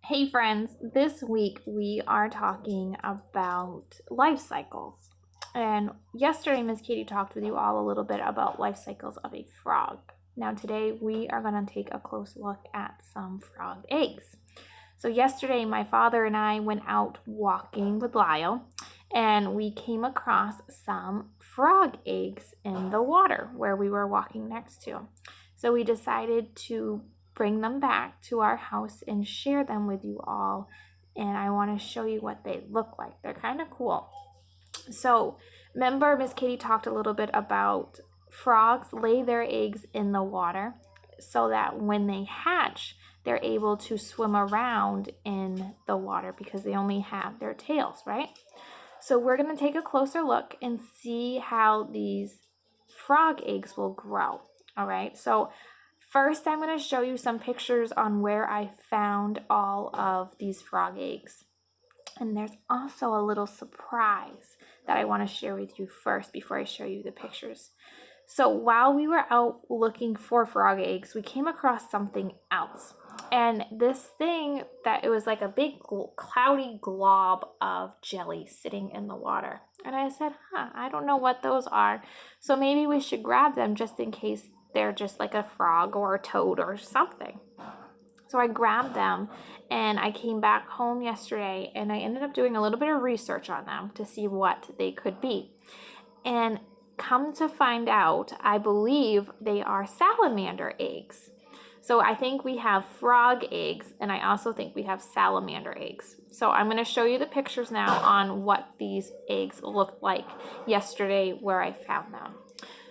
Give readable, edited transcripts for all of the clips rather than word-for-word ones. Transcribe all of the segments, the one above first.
Hey friends, this week we are talking about life cycles. And yesterday, Miss Katie talked with you all a little bit about life cycles of a frog. Now, today we are going to take a close look at some frog eggs. So, yesterday, my father and I went out walking with Lyle, and we came across some frog eggs in the water where we were walking next to. So, we decided to bring them back to our house and share them with you all. And I want to show you what they look like. They're kind of cool. So, remember, Miss Katie talked a little bit about frogs lay their eggs in the water so that when they hatch, they're able to swim around in the water because they only have their tails, right? So, we're going to take a closer look and see how these frog eggs will grow. All right. So, first, I'm going to show you some pictures on where I found all of these frog eggs. And there's also a little surprise that I want to share with you first before I show you the pictures. So while we were out looking for frog eggs, we came across something else. And this thing that it was like a big cloudy glob of jelly sitting in the water. And I said, I don't know what those are. So maybe we should grab them just in case they're just like a frog or a toad or something. So I grabbed them and I came back home yesterday and I ended up doing a little bit of research on them to see what they could be. And come to find out, I believe they are salamander eggs. So I think we have frog eggs and I also think we have salamander eggs. So I'm going to show you the pictures now on what these eggs looked like yesterday where I found them.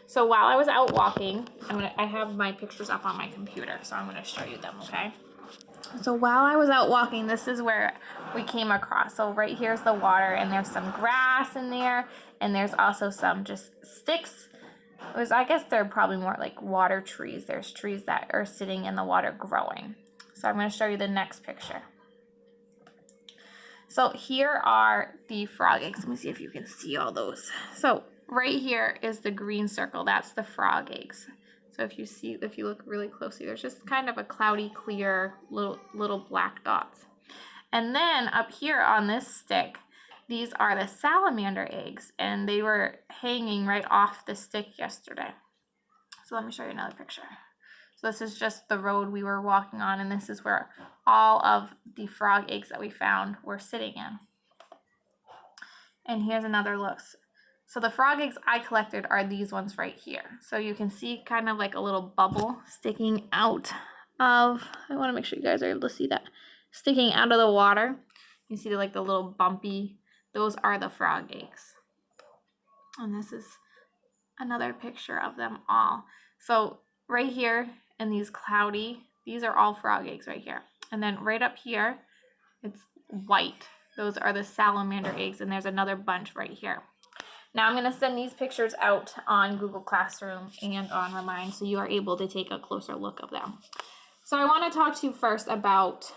So while I was out walking, I have my pictures up on my computer, so I'm going to show you them, okay? So while I was out walking, this is where we came across. So right here's the water, and there's some grass in there, and there's also some just sticks. I guess they're probably more like water trees. There's trees that are sitting in the water growing. So I'm going to show you the next picture. So here are the frog eggs. Let me see if you can see all those. So right here is the green circle. That's the frog eggs. So if you look really closely, there's just kind of a cloudy, clear little black dots. And then up here on this stick, these are the salamander eggs, and they were hanging right off the stick yesterday. So let me show you another picture. So this is just the road we were walking on, and this is where all of the frog eggs that we found were sitting in. And here's another look. So the frog eggs I collected are these ones right here. So you can see kind of like a little bubble sticking out of, I want to make sure you guys are able to see that, sticking out of the water. You see like the little bumpy, those are the frog eggs. And this is another picture of them all. So right here in these cloudy, these are all frog eggs right here. And then right up here, it's white. Those are the salamander eggs, and there's another bunch right here. Now I'm going to send these pictures out on Google Classroom and on Remind so you are able to take a closer look of them. So I want to talk to you first about,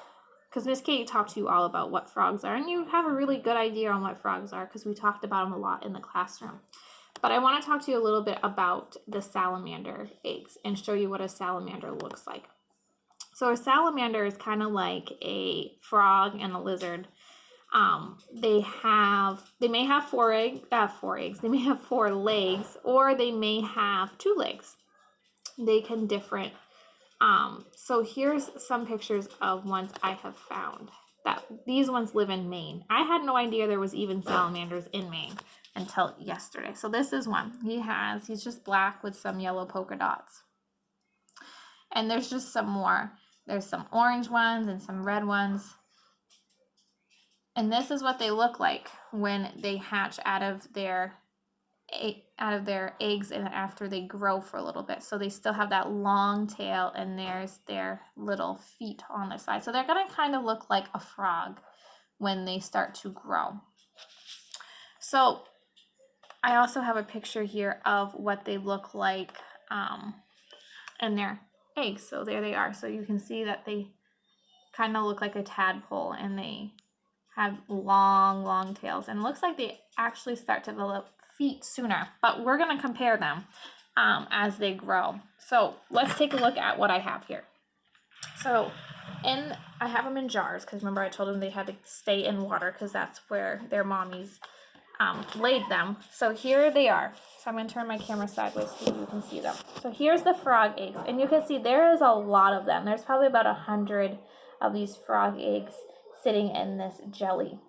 because Miss Katie talked to you all about what frogs are, and you have a really good idea on what frogs are because we talked about them a lot in the classroom. But I want to talk to you a little bit about the salamander eggs and show you what a salamander looks like. So a salamander is kind of like a frog and a lizard. They may have four eggs. They may have four legs, or they may have two legs. They can different. So here's some pictures of ones I have found. These ones live in Maine. I had no idea there was even salamanders in Maine until yesterday. So this is one. He's just black with some yellow polka dots. And there's just some more. There's some orange ones and some red ones. And this is what they look like when they hatch out of their eggs and after they grow for a little bit. So they still have that long tail, and there's their little feet on their side. So they're going to kind of look like a frog when they start to grow. So I also have a picture here of what they look like in their eggs. So there they are. So you can see that they kind of look like a tadpole, and they have long tails, and it looks like they actually start to develop feet sooner, but we're going to compare them as they grow. So let's take a look at what I have here. So I have them in jars because remember I told them they had to stay in water because that's where their mommies laid them. So here they are. So I'm going to turn my camera sideways so you can see them. So here's the frog eggs, and you can see there is a lot of them. There's probably about 100 of these frog eggs sitting in this jelly.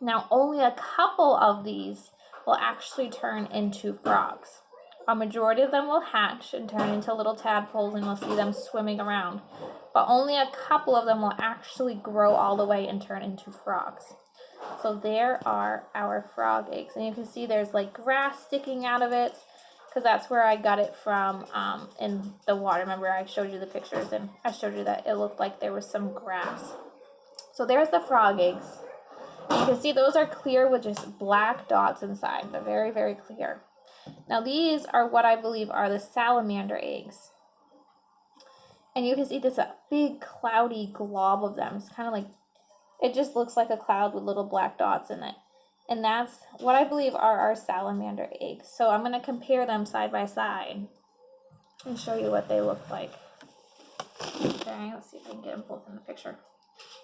Now only a couple of these will actually turn into frogs. A majority of them will hatch and turn into little tadpoles, and we'll see them swimming around. But only a couple of them will actually grow all the way and turn into frogs. So there are our frog eggs. And you can see there's like grass sticking out of it because that's where I got it from in the water. Remember I showed you the pictures and I showed you that it looked like there was some grass. So there's the frog eggs. And you can see those are clear with just black dots inside. They're very, very clear. Now these are what I believe are the salamander eggs. And you can see this a big cloudy glob of them. It's kind of like, it just looks like a cloud with little black dots in it. And that's what I believe are our salamander eggs. So I'm going to compare them side by side and show you what they look like. Okay, let's see if I can get them both in the picture.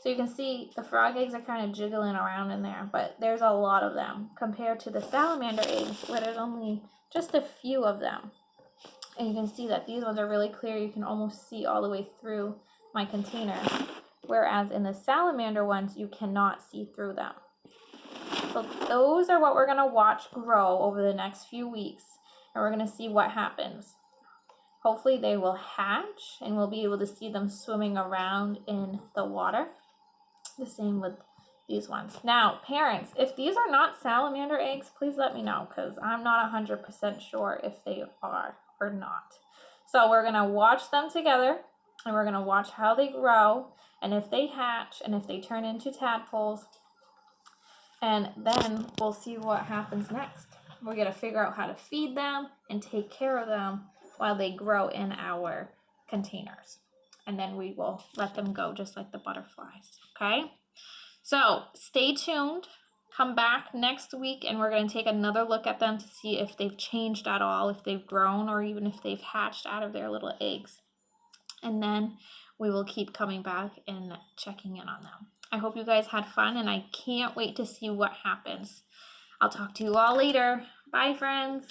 So you can see the frog eggs are kind of jiggling around in there, but there's a lot of them compared to the salamander eggs where there's only just a few of them. And you can see that these ones are really clear. You can almost see all the way through my container. Whereas in the salamander ones, you cannot see through them. So those are what we're going to watch grow over the next few weeks. And we're going to see what happens. Hopefully they will hatch and we'll be able to see them swimming around in the water. The same with these ones. Now, parents, if these are not salamander eggs, please let me know because I'm not 100% sure if they are or not. So we're going to watch them together and we're going to watch how they grow and if they hatch and if they turn into tadpoles. And then we'll see what happens next. We're going to figure out how to feed them and take care of them while they grow in our containers. And then we will let them go just like the butterflies, okay? So stay tuned. Come back next week and we're going to take another look at them to see if they've changed at all, if they've grown, or even if they've hatched out of their little eggs. And then we will keep coming back and checking in on them. I hope you guys had fun and I can't wait to see what happens. I'll talk to you all later. Bye, friends.